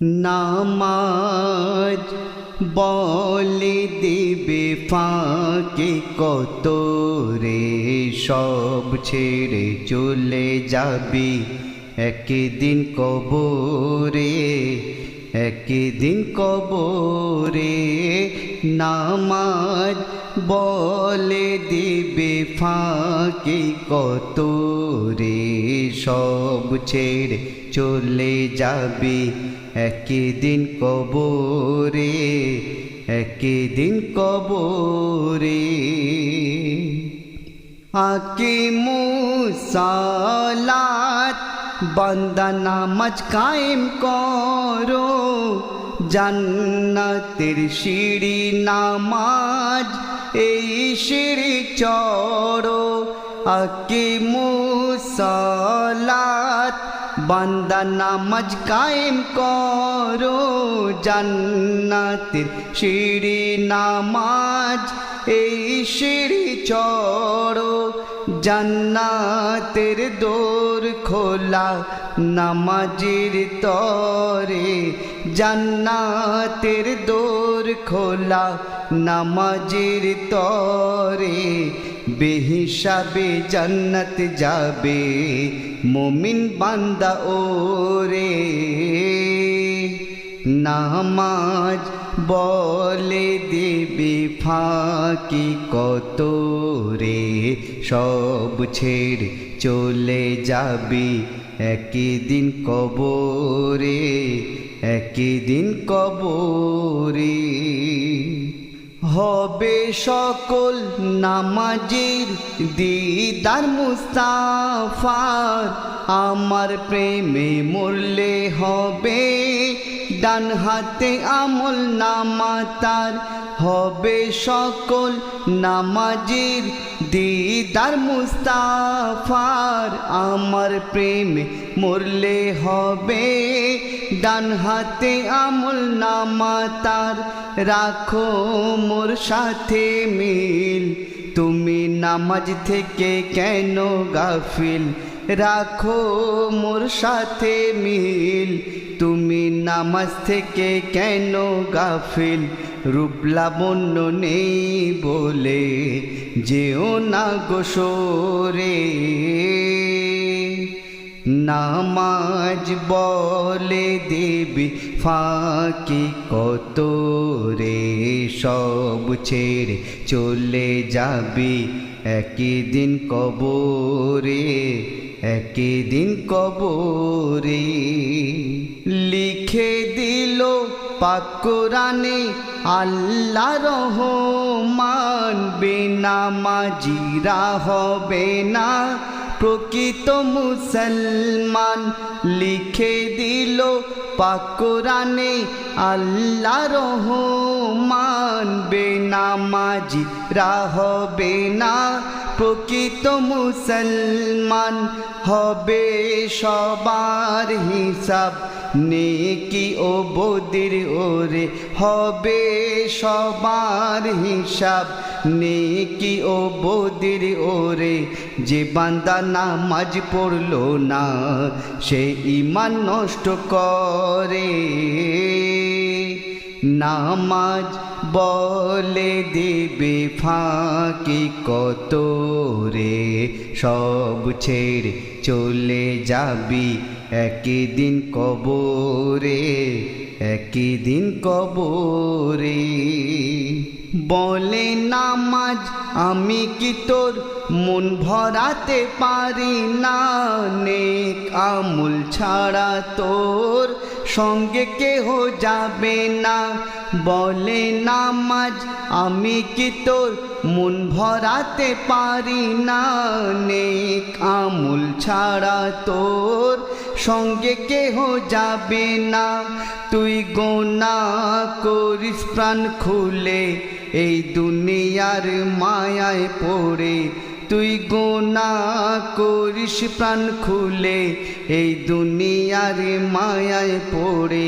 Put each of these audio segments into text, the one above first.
নামাজ বলে দিবে ফাঁকে কত রে, সব ছেড়ে চলে যাবি একদিন কবরে, একদিন কবরে। নামাজ বলে দিবে ফাঁকে কত রে, সব ছেড়ে চলে যাবি একদিন কবরে, একদিন কবরে। আকিমুসসালাত বান্দা নামাজ কায়েম করো, জান্নাতের সিঁড়ি নামাজ এই সিঁড়ি চড়ো। আকিমুসসালাত বান্দা নামাজ কায়েম করো, জান্নাতের সিঁড়ি নামাজ এই সিঁড়ি চড়ো। জান্নাতের দোর খোলা নামাজের তরে, জান্নাতের দোর খোলা নামাজের তরে। বেহিসাবে জান্নাত যাবে মুমিন বান্দা ওরে। নামাজ বলে দেবে ফাঁকি কত রে, সব ছেড়ে চলে যাবি একদিন কবরে, একদিন কবরে। হবে সকল নামাজের দিদার মুস্তাফার, আমার প্রেমে মরলে হবে ডান হাতে আমল নামা তার। হবে সকল নামাজের দিদার মুস্তাফার, আমার প্রেমে মরলে হবে ডান হাতে আমল নামা তার। রাখো মোর সাথে মিল, তুমি নামাজ থেকে কেন গাফিল। রাখো মোর সাথে মিল, তুমি নামাজ থেকে কেন গাফিল। রূপ লাবণ্য নেই বলে যেও না গো সরে। নামাজ বলে দেবি ফাঁকি কত রে, সব ছেড়ে চলে যাবি একদিন কবরে, একদিন কবরে। লিখে দিল পাক কোরআনে আল্লাহ রহমান, বেনামাজিরা হবে না প্রকৃত মুসলমান। লিখে দিল পাক কোরআনে আল্লাহ রহমান, বেনামাজিরা হবে না প্রকৃত মুসলমান। হবে সবার হিসাব নেকি ও বদির ওরে, হবে সবার হিসাব নেকি ও বদির ওরে। যে বান্দা নামাজ পড়লো না সে ঈমান নষ্ট করে। নামাজ বলে দেবে ফাঁকি কত রে, সব ছেড়ে চলে যাবি একদিন কবরে, একদিন কবরে। বলে নামাজ আমি কি তোর মন ভরাতে পারি না, নেক আমল ছাড়া তোর সঙ্গে কেহ যাবে না। বলে নামাজ আমি কি তোর মন ভরাতে পারি না, নেক আমল ছাড়া তোর সঙ্গে কেহ যাবে না। তুই গোনাহ করিস প্রাণ খুলে এই দুনিয়ার মায়ায় পড়ে, তুই গোনাহ করিস প্রাণ খুলে এই দুনিয়ার মায়ায় পড়ে।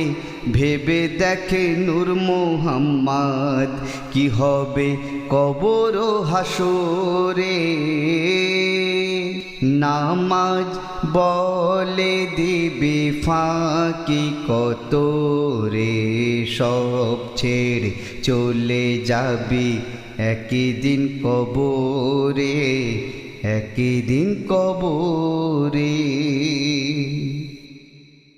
ভেবে দেখে নূর মোহাম্মদ কি হবে কবর ও হাসরে। নামাজ বলে দিবি ফাঁকি কত রে, সব ছেড়ে চলে যাবি একদিন কবরে, একদিন কবরে।